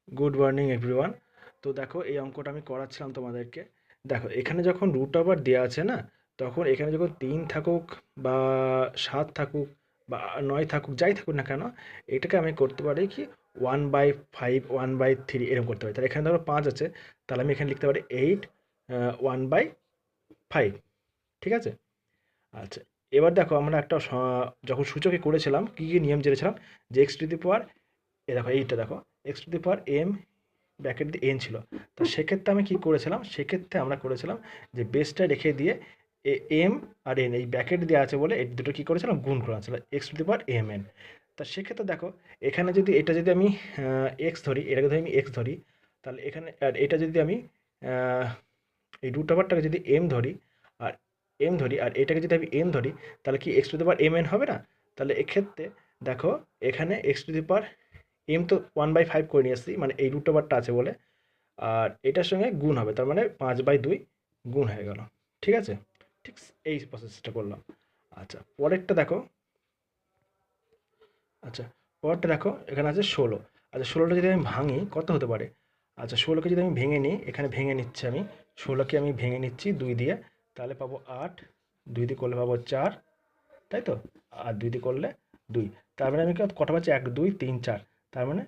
Good morning everyone. তো দেখো এই অঙ্কটা আমি করাচ্ছিলাম তোমাদেরকে। দেখো এখানে যখন রুট ওভার দেওয়া আছে না, তখন এখানে যখন 3 থাকুক বা 7 থাকুক বা 9 থাকুক, যাই থাকুক না কেন, এটাকে আমি করতে পারি কি 1/5 1/3 এরকম করতে পারি। তাহলে এখানে ধরো 5 আছে, তাহলে আমি এখানে লিখতে পারি 8 1/5। ঠিক আছে? আচ্ছা, এবার দেখো আমরা একটা যখন সূচকে করেছিলাম কী কী নিয়ম জেনেছিলাম, যে এক্স টু দি পাওয়ার, দেখো এইটা দেখো, X to the power M bracket দিয়ে এন ছিল। তো সেক্ষেত্রে আমি কি করেছিলাম, সেক্ষেত্রে আমরা করেছিলাম যে বেসটা রেখে দিয়ে এম আর এন এই ব্র্যাকেট দেওয়া আছে বলে এই দুটো কী করেছিলাম, গুণ করা ছিল X to the power M N. তা সেক্ষেত্রে দেখো এখানে যদি এটা যদি আমি এক্স ধরি, এটাকে যদি আমি এক্স ধরি, তাহলে এখানে আর এটা যদি আমি আহ, এই রুট ওভারটাকে যদি এম ধরি আর আর এটাকে যদি আমি এন ধরি, তাহলে কি X to the power M N হবে না? তাহলে এক্ষেত্রে দেখো এখানে X to the power M তো 1/5 করে নিয়ে আসছি, মানে এই রুট ওভারটা আছে বলে, আর এটার সঙ্গে গুণ হবে, তার মানে 5/2 গুণ হয়ে গেল। ঠিক আছে? ঠিক এই প্রসেসটা করলাম। আচ্ছা পরেরটা দেখো। আচ্ছা পরেরটা দেখো, এখানে আছে 16। আচ্ছা 16টা যদি আমি ভাঙি কত হতে পারে? আচ্ছা 16কে যদি আমি ভেঙে নিই, এখানে ভেঙে নিচ্ছি আমি, 16কে আমি ভেঙে নিচ্ছি 2 দিয়ে, তাহলে পাবো 8, 2 দিয়ে করলে পাবো 4, তাই তো? আর 2 দিয়ে করলে 2, তার মানে আমি কটা পাচ্ছি, 1 2 3 4, তার মানে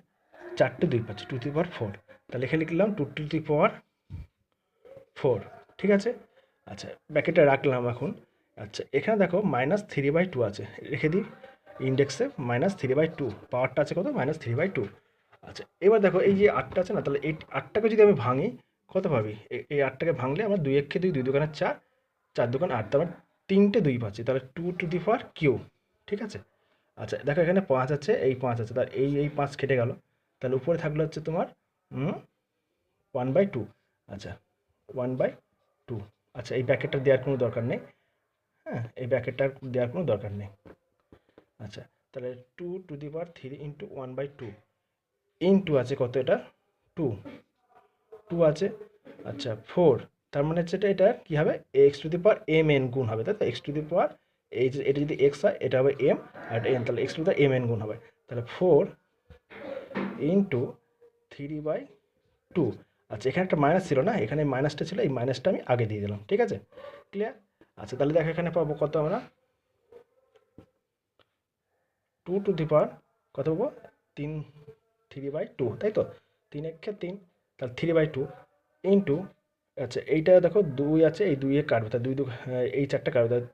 4টে 2 পাচ্ছি, 2 টু দি পাওয়ার 4। তাহলে এখানে লিখলাম 2 টু দি পাওয়ার 4। ঠিক আছে? আচ্ছা ব্র্যাকেটে রাখলাম এখন। আচ্ছা এখানে দেখো -3/2 আছে, রেখে দিই ইন্ডেক্সে, -3/2, পাওয়ারটা আছে কত, -3/2। আচ্ছা এবার দেখো এই যে 8টা আছে না, তাহলে এই 8টাকে যদি আমি ভাঙি কত পাবি, এই 8টাকে ভাঙলে আমরা 2 একে 2, 2 দোকানে 4, 4 দোকানে 8, তার মানে 3টে 2 পাচ্ছি, তাহলে 2 টু দি পাওয়ার কিউ। ঠিক আছে? আচ্ছা দেখো এখানে 5 আছে, এই 5 আছে, তার এই 5 কেটে গেল, তাহলে উপরে থাকলো হচ্ছে তোমার 1/2। আচ্ছা 1/2। আচ্ছা এই ব্র্যাকেটটা দেওয়ার কোনো দরকার নেই। হ্যাঁ, এই ব্র্যাকেটটা দেওয়ার কোনো দরকার নেই। আচ্ছা তাহলে 2 two the power 3 into 1/2 into আছে কত, এটা 2, 2 আছে। আচ্ছা 4, তার মানে হচ্ছে এটা কী হবে, X to the power M N গুণ হবে, তাই তো? এক্স টু দি পাওয়ার, এই যে এটা যদি এক্স হয় এটা হবে এম, আর এটা এন, তাহলে X to the M N গুণ হবে। তাহলে 4 ইন্টু 3/2। আচ্ছা এখানে একটা মাইনাস ছিল না, এখানে মাইনাসটা ছিল, এই মাইনাসটা আমি আগে দিয়ে দিলাম। ঠিক আছে? ক্লিয়ার? আচ্ছা তাহলে দেখো এখানে পাবো কত আমরা, 2 টু দি পাওয়ার কত পাবো, 3, 3/2, তাই তো? 3 একে 3, তাহলে 3/2 ইন্টু, আচ্ছা এইটা দেখো 2 আছে, এই 2 এ কাটবে, তাহলে 2 এই 4টা কাটবে, তাহলে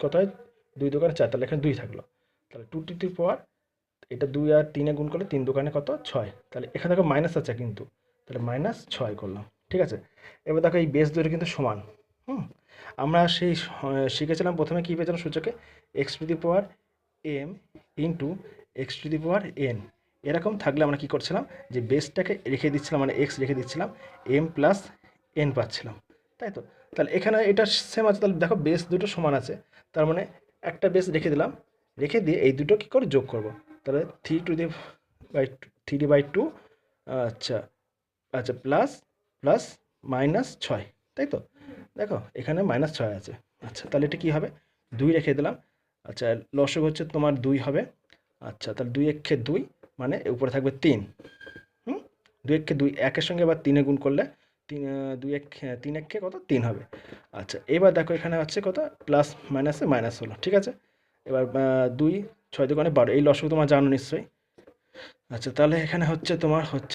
কত হয়, 2 দোকানে 4, তাহলে এখানে 2 থাকলো। তাহলে 2 টু দি পাওয়ার, এটা 2 আর 3 গুণ করলে 3 দোকানে কত, 6, তাহলে এখানে দেখো মাইনাস আছে কিন্তু, তাহলে -6 করলাম। ঠিক আছে? এবার দেখো এই বেস দুটো কিন্তু সমান। হুম, আমরা সেই শিখেছিলাম প্রথমে কী পেয়েছিলাম সূচকে, X to the power M into X to the power N. এরকম থাকলে আমরা কী করছিলাম, যে বেসটাকে রেখে দিচ্ছিলাম, মানে এক্স রেখে দিচ্ছিলাম, এম প্লাস এন পাচ্ছিলাম, তাই তো? তাহলে এখানে এটা সেম আছে, তাহলে দেখো বেস দুটো সমান আছে, তার মানে একটা বেস রেখে দিলাম, রেখে দিয়ে এই দুটো কী করে যোগ করব, তাহলে 3/2, আচ্ছা আচ্ছা প্লাস প্লাস -6, তাই তো? দেখো এখানে -6 আছে। আচ্ছা তাহলে এটা কী হবে, 2 রেখে দিলাম। আচ্ছা লসগু হচ্ছে তোমার 2 হবে। আচ্ছা তাহলে 2 একে 2, মানে উপরে থাকবে 3। হুম, 2 একে 2, একের সঙ্গে আবার 3 গুণ করলে 3, 2 এক 3 একে কত, 3 হবে। আচ্ছা এবার দেখো এখানে হচ্ছে কত, প্লাস মাইনাসে মাইনাস হলো। ঠিক আছে? এবার 2, 6 দোকানে 12, এই লসগু তোমার জানো নিশ্চয়ই। আচ্ছা তাহলে এখানে হচ্ছে তোমার হচ্ছে